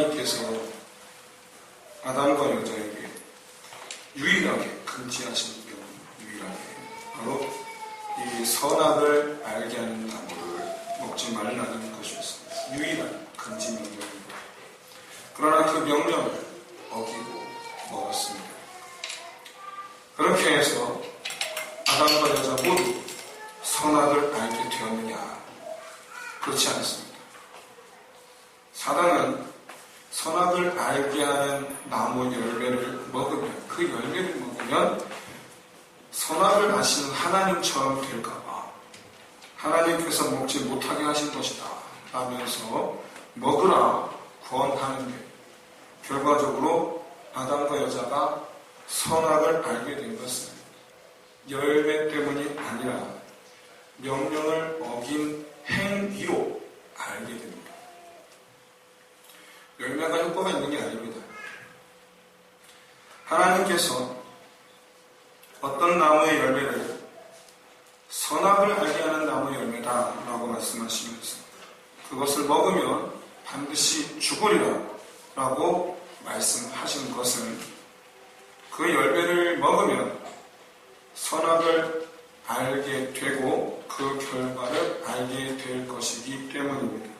하나님께서 아담과 여자에게 유일하게 금지하신 경, 유일하게 바로 이 선악을 알게 하는 나무를 먹지 말라는 것이었습니다. 유일한 금지 명령입니다. 그러나 그 명령을 어기고 먹었습니다. 그렇게 해서 아담과 여자 모두 선악을 알게 되었느냐? 그렇지 않습니다. 사단은 선악을 알게 하는 나무 열매를 먹으면, 그 열매를 먹으면 선악을 아시는 하나님처럼 될까봐 하나님께서 먹지 못하게 하신 것이다 라면서 먹으라 권하는데, 결과적으로 아담과 여자가 선악을 알게 된 것은 열매 때문이 아니라 명령을 어긴 행위로 알게 됩니다. 열매가 효과가 있는 게 아닙니다. 하나님께서 어떤 나무의 열매를 선악을 알게 하는 나무의 열매다라고 말씀하시면서 그것을 먹으면 반드시 죽으리라 라고 말씀하신 것은 그 열매를 먹으면 선악을 알게 되고 그 결과를 알게 될 것이기 때문입니다.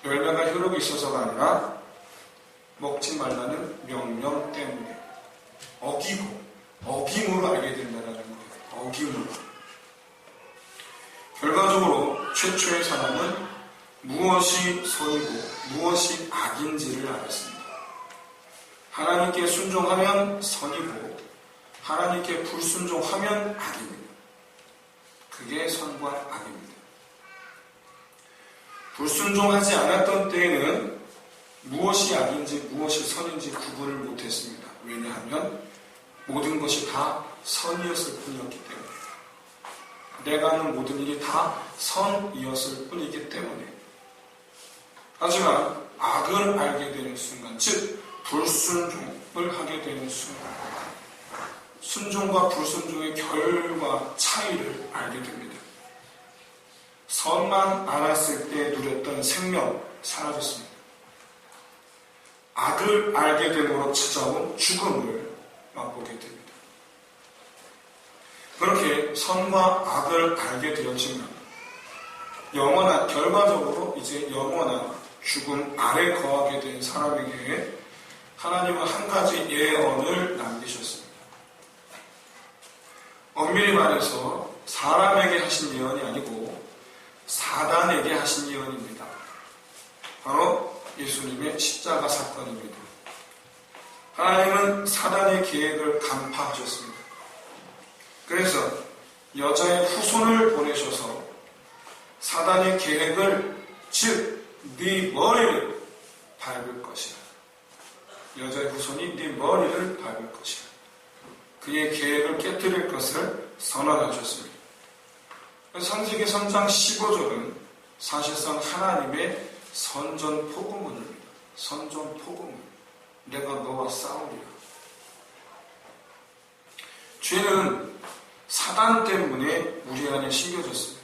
열매가 효력이 있어서가 아니라 먹지 말라는 명령 때문에 어김으로 알게 된다는 거예요. 어김으로. 결과적으로 최초의 사람은 무엇이 선이고 무엇이 악인지를 알았습니다. 하나님께 순종하면 선이고 하나님께 불순종하면 악입니다. 그게 선과 악입니다. 불순종하지 않았던 때에는 무엇이 악인지 무엇이 선인지 구분을 못했습니다. 왜냐하면 모든 것이 다 선이었을 뿐이었기 때문에, 내가 하는 모든 일이 다 선이었을 뿐이기 때문에. 하지만 악을 알게 되는 순간, 즉 불순종을 하게 되는 순간, 순종과 불순종의 결과 차이를 알게 됩니다. 선만 알았을 때 누렸던 생명 사라졌습니다. 악을 알게 됨으로 찾아온 죽음을 맛보게 됩니다. 그렇게 선과 악을 알게 되었지만 결과적으로 이제 영원한 죽음 아래 거하게 된 사람에게 하나님은 한 가지 예언을 남기셨습니다. 엄밀히 말해서 사람에게 하신 예언이 아니고 사단에게 하신 예언입니다. 바로 예수님의 십자가 사건입니다. 하나님은 사단의 계획을 간파하셨습니다. 그래서 여자의 후손을 보내셔서 사단의 계획을, 즉 네 머리를 밟을 것이라. 여자의 후손이 네 머리를 밟을 것이라. 그의 계획을 깨뜨릴 것을 선언하셨습니다. 창세기 3장 15절은 사실상 하나님의 선전포고문입니다. 선전포고문. 내가 너와 싸우리라. 죄는 사단 때문에 우리 안에 심겨졌습니다.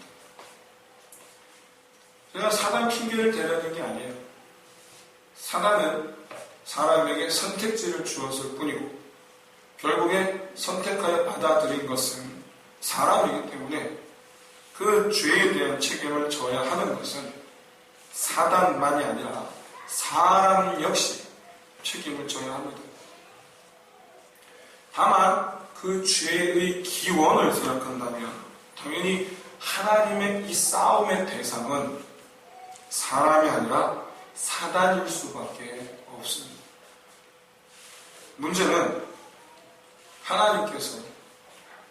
제가 사단 핑계를 대라는 게 아니에요. 사단은 사람에게 선택지를 주었을 뿐이고 결국에 선택하여 받아들인 것은 사람이기 때문에 그 죄에 대한 책임을 져야 하는 것은 사단만이 아니라 사람 역시 책임을 져야 합니다. 다만 그 죄의 기원을 생각한다면 당연히 하나님의 이 싸움의 대상은 사람이 아니라 사단일 수밖에 없습니다. 문제는 하나님께서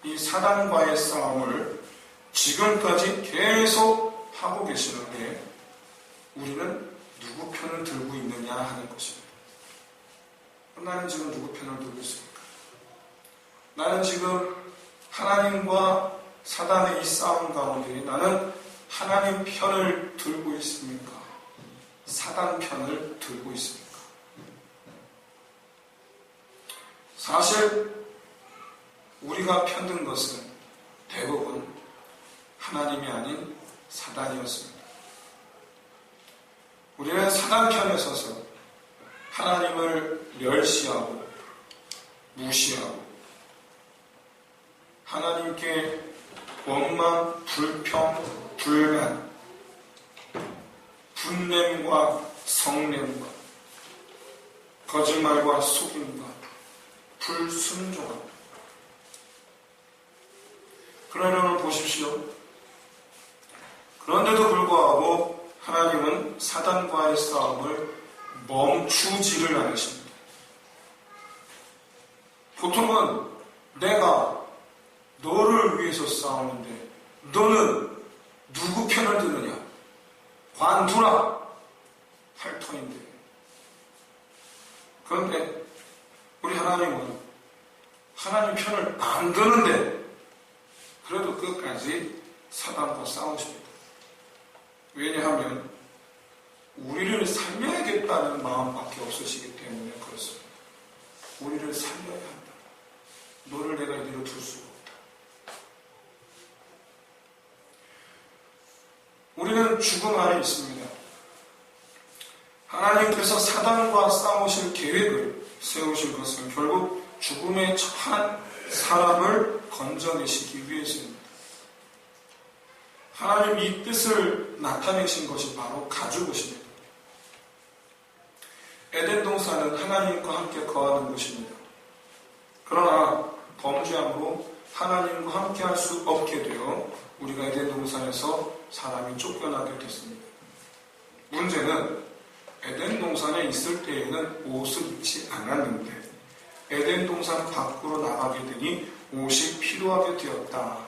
이 사단과의 싸움을 지금까지 계속 하고 계시는데 우리는 누구 편을 들고 있느냐 하는 것입니다. 나는 지금 누구 편을 들고 있습니까? 나는 지금 하나님과 사단의 이 싸움 가운데 나는 하나님 편을 들고 있습니까? 사단 편을 들고 있습니까? 사실 우리가 편든 것은 대부분 하나님이 아닌 사단이었습니다. 우리는 사단 편에 서서 하나님을 멸시하고 무시하고 하나님께 원망, 불평, 불만, 분냄과 성냄과 거짓말과 속임과 불순종함. 그러려면 보십시오. 그런데도 불구하고 하나님은 사단과의 싸움을 멈추지를 않으십니다. 보통은 내가 너를 위해서 싸우는데 너는 누구 편을 드느냐? 관두라! 할 터인데. 그런데 우리 하나님은 하나님 편을 안 드는데 그래도 끝까지 사단과 싸우십니다. 왜냐하면 우리를 살려야겠다는 마음밖에 없으시기 때문에 그렇습니다. 우리를 살려야 한다. 너를 내가 이대로 둘 수가 없다. 우리는 죽음 안에 있습니다. 하나님께서 사단과 싸우실 계획을 세우신 것은 결국 죽음에 처한 사람을 건져내시기 위해서입니다. 하나님 이 뜻을 나타내신 것이 바로 가죽옷입니다. 에덴 동산은 하나님과 함께 거하는 곳입니다. 그러나 범죄함으로 하나님과 함께 할 수 없게 되어 우리가 에덴 동산에서 사람이 쫓겨나게 됐습니다. 문제는 에덴 동산에 있을 때에는 옷을 입지 않았는데 에덴 동산 밖으로 나가게 되니 옷이 필요하게 되었다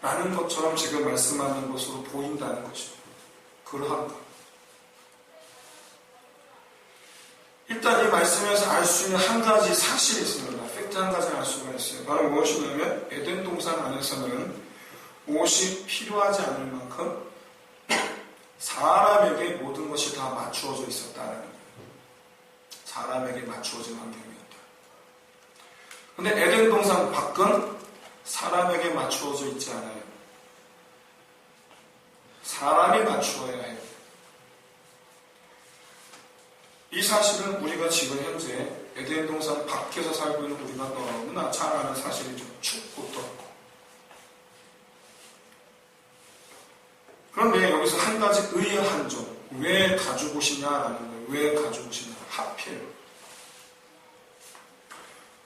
라는 것처럼 지금 말씀하는 것으로 보인다는 것입니다. 그러한가? 일단 이 말씀에서 알 수 있는 한 가지 사실이 있습니다. 팩트 한 가지 알 수가 있어요. 바로 무엇이냐면 에덴 동산 안에서는 옷이 필요하지 않을 만큼 사람에게 모든 것이 다 맞추어져 있었다는 거예요. 사람에게 맞추어진 환경이었다. 근데 에덴 동산 밖은 사람에게 맞추어져 있지 않아요. 사람이 맞추어야 해요. 이 사실은 우리가 지금 현재 에덴 동산 밖에서 살고 있는 우리가 너무나 잘 아는 사실이죠. 춥고 덥고. 그런데 여기서 한 가지 의아한 점. 왜 가죽옷이냐라는 거예요. 왜 가죽옷이냐. 하필.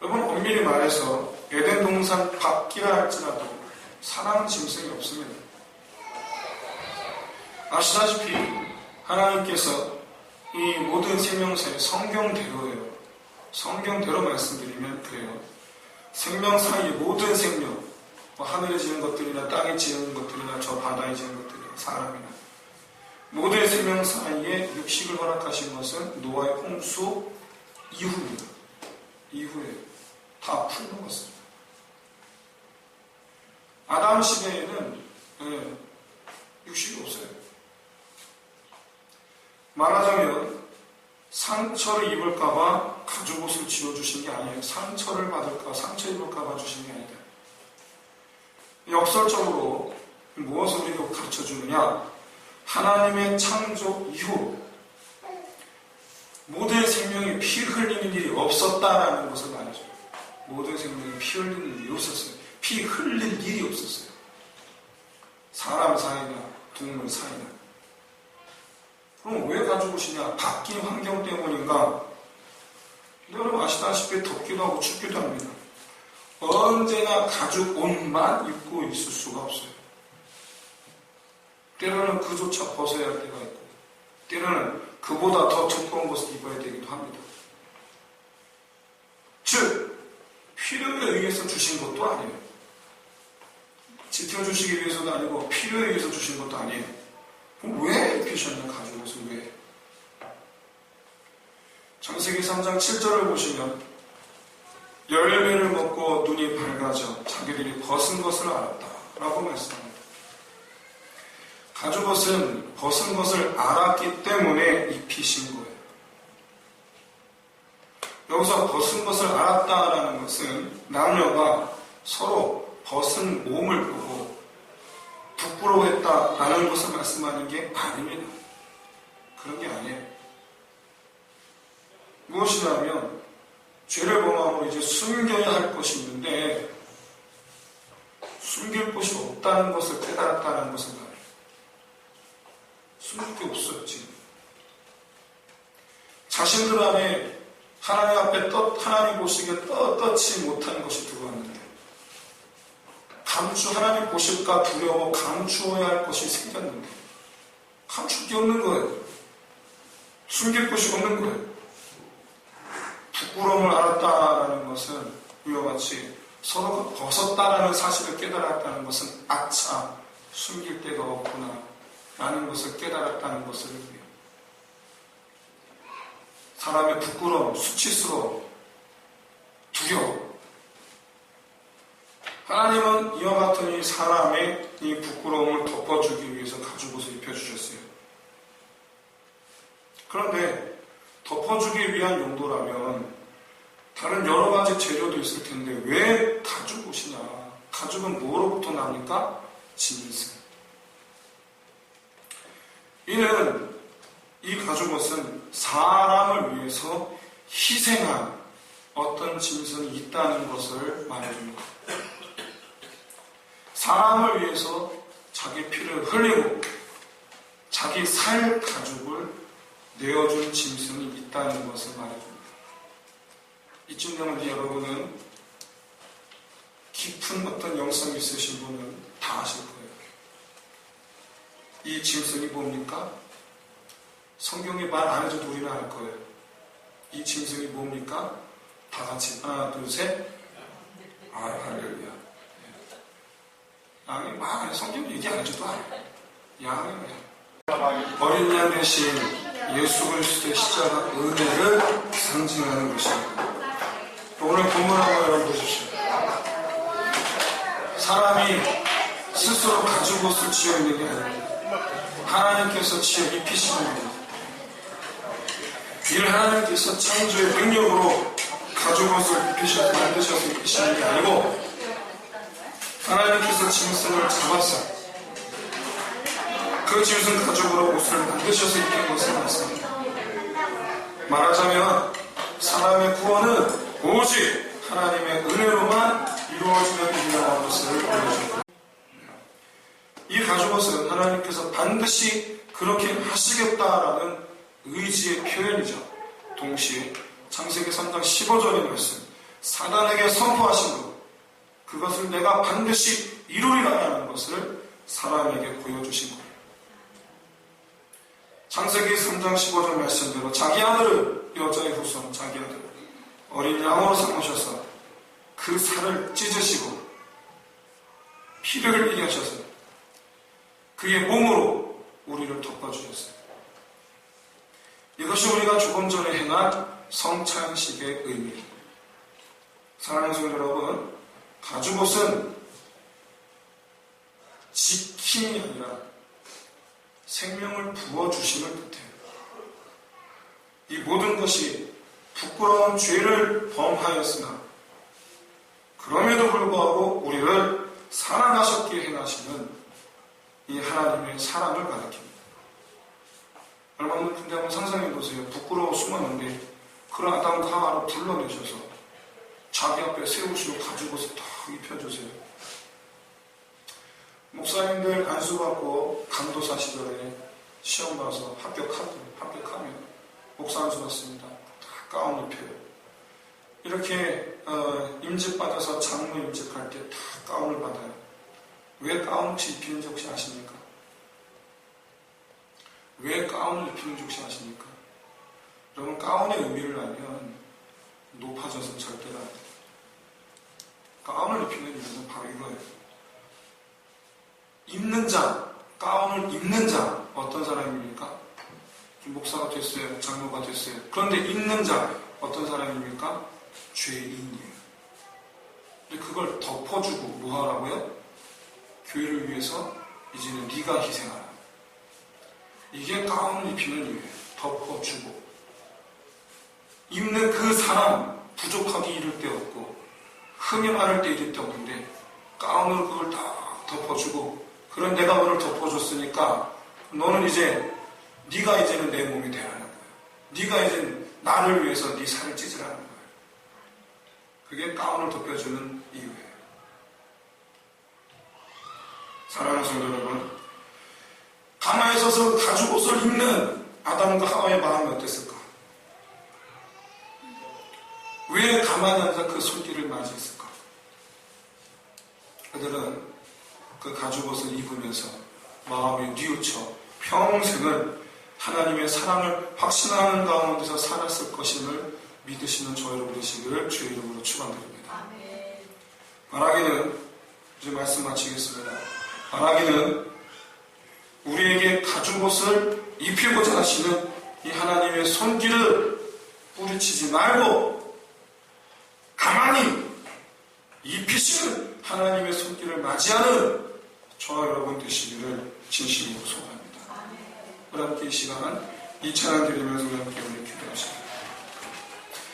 여러분 엄밀히 말해서 에덴 동산 밖이라 할지라도 사람 짐승이 없습니다. 아시다시피 하나님께서 이 모든 생명사의 성경대로예요. 성경대로 말씀드리면 그래요. 생명 사이의 모든 생명, 하늘에 지은 것들이나 땅에 지은 것들이나 저 바다에 지은 것들이나 사람이나 모든 생명 사이에 육식을 허락하신 것은 노아의 홍수 이후입니다. 이후에 다 풀먹었습니다. 아담 시대에는 육식이 없어요. 말하자면 상처를 입을까봐 가죽옷을 지어주신 게 아니에요. 상처를 받을까, 상처 입을까봐 주신 게 아니다. 역설적으로 무엇을 우리가 가르쳐주느냐? 하나님의 창조 이후 모든 생명이 피 흘리는 일이 없었다라는 것을 말해줘요. 모든 생명이 피 흘리는 일이 없었어요. 피 흘릴 일이 없었어요. 사람 사이나 동물 사이나. 그럼 왜 가지고 오시냐? 바뀐 환경 때문인가? 여러분 아시다시피 덥기도 하고 춥기도 합니다. 언제나 가죽 옷만 입고 있을 수가 없어요. 때로는 그조차 벗어야 할 때가 있고 때로는 그보다 더 두꺼운 것을 입어야 되기도 합니다. 즉 필요에 의해서 주신 것도 아니에요. 지켜주시기 위해서도 아니고 필요에 의해서 주신 것도 아니에요. 그럼 왜 입히셨냐 가죽옷을 왜? 창세기 3장 7절을 보시면 열매를 먹고 눈이 밝아져 자기들이 벗은 것을 알았다 라고 말씀합니다. 가죽옷은 벗은 것을 알았기 때문에 입히신 거예요. 여기서 벗은 것을 알았다라는 것은 남녀가 서로 벗은 몸을 보고 부끄러워했다라는 것을 말씀하는 게 아닙니다. 그런 게 아니에요. 무엇이냐면 죄를 범함으로 이제 숨겨야 할 것이 있는데 숨길 곳이 없다는 것을 깨달았다는 것을 말해요. 숨길 게 없어요, 지금. 자신들 안에 하나님 앞에 하나님 보시기에 떳떳지 못한 것이 들어왔는데 하나님 보실까 두려워 감추어야 할 것이 생겼는데 감출 게 없는 거예요. 숨길 곳이 없는 거예요. 부끄러움을 알았다라는 것은 이와 같이 서로가 벗었다라는 사실을 깨달았다는 것은 아차 숨길 데가 없구나 라는 것을 깨달았다는 것을 의미해요. 사람의 부끄러움, 수치스러움, 두려움. 하나님은 이와 같은 이 사람의 이 부끄러움을 덮어주기 위해서 가죽옷을 입혀주셨어요. 그런데 덮어주기 위한 용도라면 다른 여러 가지 재료도 있을 텐데 왜 가죽옷이냐? 가죽은 뭐로부터 납니까? 짐승. 이는 이 가죽옷은 사람을 위해서 희생한 어떤 짐승이 있다는 것을 말해줍니다. 사람을 위해서 자기 피를 흘리고 자기 살 가죽을 내어준 짐승이 있다는 것을 말해줍니다. 이쯤 되면 여러분은 깊은 어떤 영성이 있으신 분은 다 아실 거예요. 이 짐승이 뭡니까? 성경에 말 안 해줘도 우리는 알 거예요. 이 짐승이 뭡니까? 다 같이 하나 둘 셋. 할렐루야. 양이 막 성경 얘기 안 해줘도 알아요. 양이 어린 양 대신 예수 그리스도의 십자가 은혜를 상징하는 것입니다. 오늘 본문 한번 여러분 보십시오. 사람이 스스로 가죽옷을 지어 있는 게 아닙니다. 하나님께서 지어 입히시는 겁니다. 이를 하나님께서 창조의 능력으로 가죽옷을 만드셔서 입히시는 게 아니고 하나님께서 짐승을 잡았어. 그 짐승 가죽으로 옷을 만드셔서 입힌 것을 말씀합니다. 말하자면 사람의 구원은 오직 하나님의 은혜로만 이루어지는 일이라는 것을 보여줍니다. 이 가죽옷은 하나님께서 반드시 그렇게 하시겠다라는 의지의 표현이죠. 동시에 창세기 3장 15절의 말씀, 사단에게 선포하신 것, 그것을 내가 반드시 이루리라는 것을 사람에게 보여주신 거예요. 창세기 3장 15절 말씀대로 자기 아들을, 여자의 후손 자기 아들을 어린 양으로 삼으셔서 그 살을 찢으시고 피를 흘리게 하셔서 그의 몸으로 우리를 덮어주셨어요. 이것이 우리가 조금 전에 행한 성찬식의 의미입니다. 사랑하는 성도 여러분, 가죽옷은 지킴이 아니라 생명을 부어주심을 뜻해요. 이 모든 것이 부끄러운 죄를 범하였으나 그럼에도 불구하고 우리를 사랑하셨기에 행하시는 이 하나님의 사랑을 가리킵니다. 여러분 근데 한번 상상해 보세요. 부끄러워 숨었는데 그런 아담과 하와를 불러내셔서 자기 앞에 세우시고 가죽옷을 딱 입혀주세요. 목사님들 안수받고 강도사 시절에 시험 봐서 합격하면 목사 안수 받습니다. 다 가운 입혀요. 이렇게 임직받아서 장로 임직할 때 다 가운을 받아요. 왜 가운 혹시 입히는지 혹시 아십니까? 왜 가운을 입히는지 혹시 아십니까? 여러분 가운의 의미를 알면 높아져서 절대로 안 돼요. 가운을 입히는 이유는 바로 이거예요. 입는 자, 가운을 입는 자 어떤 사람입니까? 목사가 됐어요. 장로가 됐어요. 그런데 입는 자 어떤 사람입니까? 죄인이에요. 근데 그걸 덮어주고 뭐 하라고요? 교회를 위해서 이제는 네가 희생하라. 이게 가운을 입히는 이유예요. 덮어주고. 입는 그 사람 부족하기 이를 데 없고 흠이 많을 때 이를 데 없는데 가운으로 그걸 다 덮어주고 그런 내가 너를 덮어줬으니까 너는 이제 네가 이제는 내 몸이 되라는 거예요. 네가 이제 나를 위해서 네 살을 찢으라는 거예요. 그게 가운을 덮여주는 이유예요. 사랑하는 성도 여러분, 가마에 서서 가죽옷을 입는 아담과 하와의 마음이 어땠을까? 왜 가만히 앉아 그 손길을 맞이했을까? 그들은 그 가죽옷을 입으면서 마음이 뉘우쳐 평생을 하나님의 사랑을 확신하는 가운데서 살았을 것임을 믿으시는 저 여러분 되시기를 주의 이름으로 축원드립니다. 바라기는, 이제 말씀 마치겠습니다. 바라기는 우리에게 가죽옷을 입히고자 하시는 이 하나님의 손길을 뿌리치지 말고 가만히 입히시는 하나님의 손길을 맞이하는 저와 여러분 되시기를 진심으로 소원합니다. 우리 함께 이 시간 이 찬양 드리면서 우리 함께 기도하십니다.